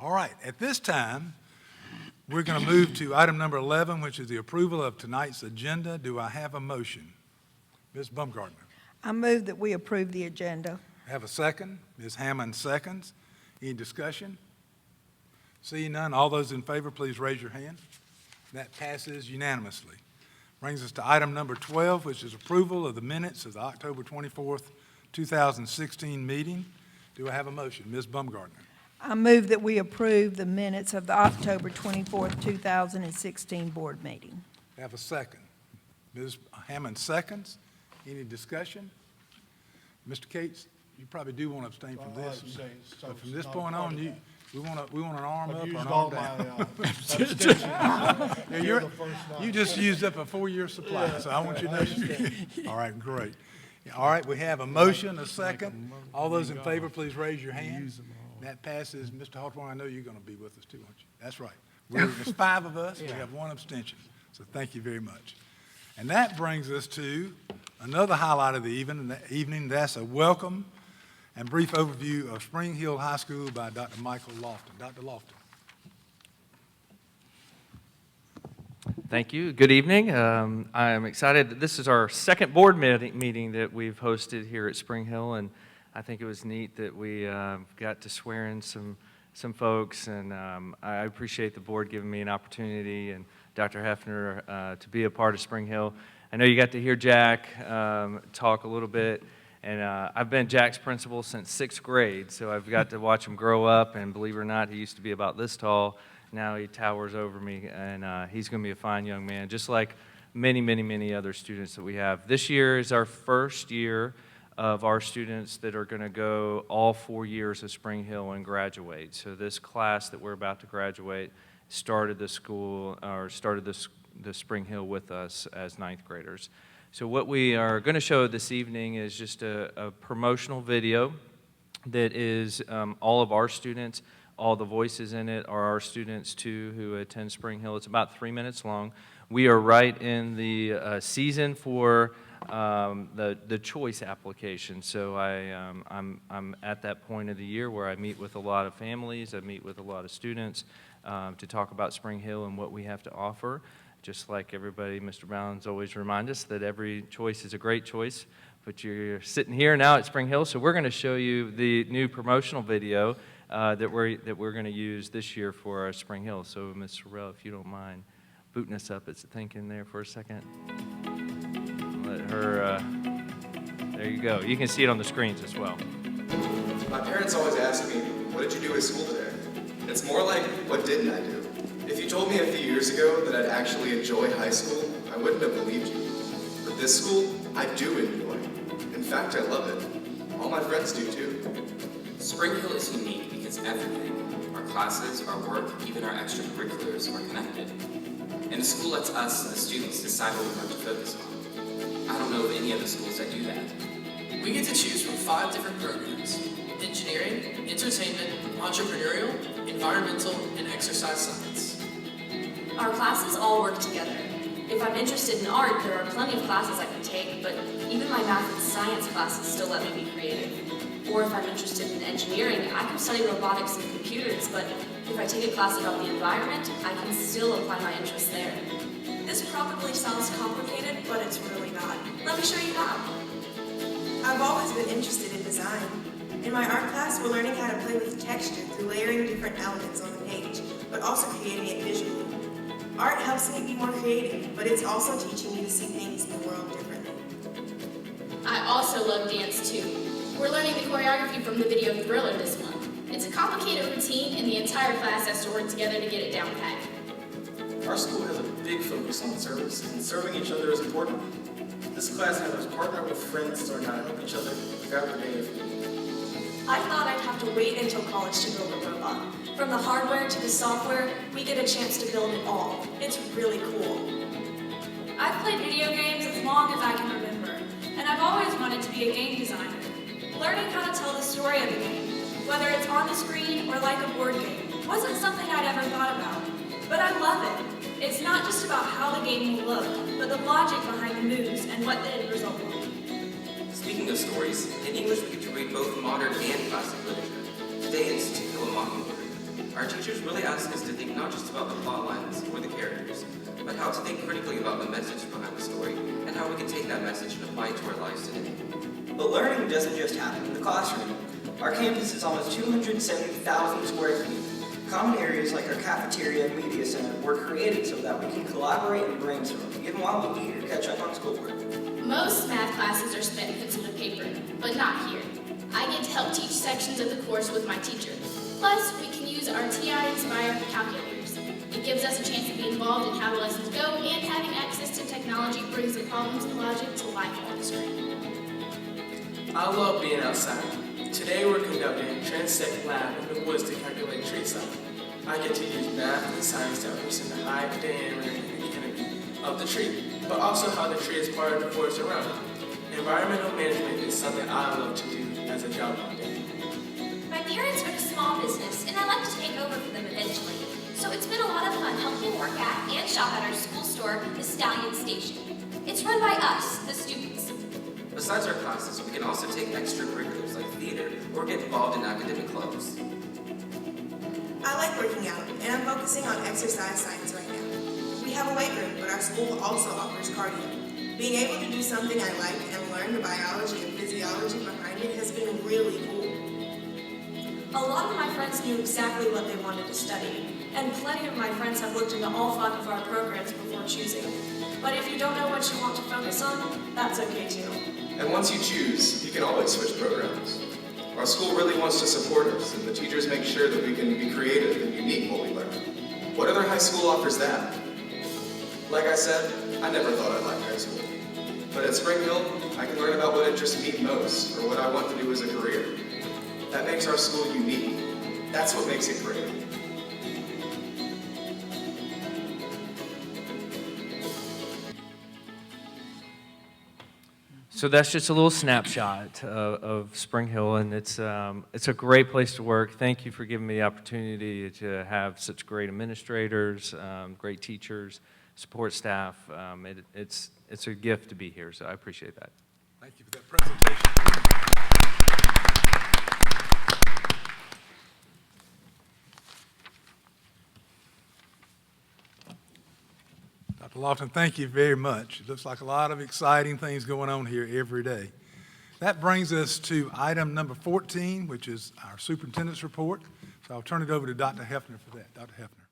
All right, at this time, we're going to move to item number 11, which is the approval of tonight's agenda. Do I have a motion? Ms. Baumgartner. I move that we approve the agenda. Have a second? Ms. Hammond seconds. Any discussion? Seeing none, all those in favor, please raise your hand. That passes unanimously. Brings us to item number 12, which is approval of the minutes of the October 24th, 2016 meeting. Do I have a motion? Ms. Baumgartner. I move that we approve the minutes of the October 24th, 2016 board meeting. Have a second. Ms. Hammond seconds. Any discussion? Mr. Cates, you probably do want to abstain from this. But from this point on, we want an arm up or an arm down. You just used up a 4-year supply, so I want you to know. All right, great. All right, we have a motion, a second. All those in favor, please raise your hand. That passes. Mr. Hawthorne, I know you're going to be with us too, aren't you? That's right. There's 5 of us. We have 1 abstention. So thank you very much. And that brings us to another highlight of the evening. That's a welcome and brief overview of Spring Hill High School by Dr. Michael Lofton. Dr. Lofton. Thank you. Good evening. I am excited that this is our second board meeting that we've hosted here at Spring Hill, and I think it was neat that we got to swear in some folks, and I appreciate the board giving me an opportunity and Dr. Hefner to be a part of Spring Hill. I know you got to hear Jack talk a little bit, and I've been Jack's principal since 6th grade, so I've got to watch him grow up, and believe it or not, he used to be about this tall. Now he towers over me, and he's going to be a fine young man, just like many, many, many other students that we have. This year is our first year of our students that are going to go all 4 years of Spring Hill and graduate. So this class that we're about to graduate started the Spring Hill with us as 9th graders. So what we are going to show this evening is just a promotional video that is all of our students. All the voices in it are our students too who attend Spring Hill. It's about 3 minutes long. We are right in the season for the choice application. So I'm at that point of the year where I meet with a lot of families, I meet with a lot of students to talk about Spring Hill and what we have to offer. Just like everybody, Mr. Brown's always remind us that every choice is a great choice. But you're sitting here now at Spring Hill, so we're going to show you the new promotional video that we're going to use this year for our Spring Hill. So, Ms. Sorrell, if you don't mind booting us up, it's thinking there for a second. Let her, there you go. You can see it on the screens as well. My parents always ask me, what did you do at school today? It's more like, what didn't I do? If you told me a few years ago that I'd actually enjoy high school, I wouldn't have believed you. But this school, I do enjoy. In fact, I love it. All my friends do too. Spring Hill is unique because everything, our classes, our work, even our extracurriculars are connected. And the school lets us, the students, decide what we want to focus on. I don't know of any other schools that do that. We get to choose from 5 different programs: engineering, entertainment, entrepreneurial, environmental, and exercise science. Our classes all work together. If I'm interested in art, there are plenty of classes I can take, but even my math and science classes still let me be creative. Or if I'm interested in engineering, I can study robotics and computers, but if I take a class about the environment, I can still apply my interest there. This probably sounds complicated, but it's really not. Let me show you how. I've always been interested in design. In my art class, we're learning how to play with texture through layering different elements on the page, but also creating it visually. Art helps me be more creative, but it's also teaching me to see things in the world differently. I also love dance too. We're learning the choreography from the video Thriller this month. It's a complicated routine and the entire class has to work together to get it down pat. Our school has a big focus on service, and serving each other is important. This class has us partner with friends to learn how to help each other throughout the day. I thought I'd have to wait until college to build a robot. From the hardware to the software, we get a chance to build it all. It's really cool. I've played video games as long as I can remember, and I've always wanted to be a game designer. Learning how to tell the story of a game, whether it's on the screen or like a board game, wasn't something I'd ever thought about. But I love it. It's not just about how the game will look, but the logic behind the moves and what the end result will be. Speaking of stories, in English we get to read both modern and classic literature. Today it's To Kill a Mockingbird. Our teachers really ask us to think not just about the plot lines or the characters, but how to think critically about the message behind the story and how we can take that message and apply it to our lives today. But learning doesn't just happen in the classroom. Our campus is almost 270,000 square feet. Common areas like our cafeteria and media center were created so that we can collaborate and brainstorm, even while we eat or catch up on schoolwork. Most math classes are spent pencil to paper, but not here. I get to help teach sections of the course with my teacher. Plus, we can use our TI-inspired calculators. It gives us a chance to be involved in how the lessons go, and having access to technology brings the problems and logic to life on the screen. I love being outside. Today we're conducting a transect lab in the woods to calculate tree size. I get to use math and science to understand the height, diameter, and canopy of the tree, but also how the tree is part of the forest around it. Environmental management is something I love to do as a job one day. My parents run a small business, and I'd like to take over for them eventually. So it's been a lot of fun helping work at and shop at our school store, the Stallion Station. It's run by us, the students. Besides our classes, we can also take extracurriculars like theater or get involved in academic clubs. I like working out, and I'm focusing on exercise science right now. We have a weight room, but our school also offers cardio. Being able to do something I like and learn the biology and physiology behind it has been really cool. A lot of my friends knew exactly what they wanted to study, and plenty of my friends have looked into all 5 of our programs before choosing. But if you don't know what you want to focus on, that's okay too. And once you choose, you can always switch programs. Our school really wants to support us, and the teachers make sure that we can be creative and unique while we learn. What other high school offers that? Like I said, I never thought I'd like high school. But at Spring Hill, I can learn about what interests me most, or what I want to do as a career. That makes our school unique. That's what makes it great. So that's just a little snapshot of Spring Hill, and it's a great place to work. Thank you for giving me the opportunity to have such great administrators, great teachers, support staff. It's a gift to be here, so I appreciate that. Thank you for that presentation. Dr. Lofton, thank you very much. It looks like a lot of exciting things going on here every day. That brings us to item number 14, which is our superintendent's report. So I'll turn it over to Dr. Hefner for that. Dr. Hefner.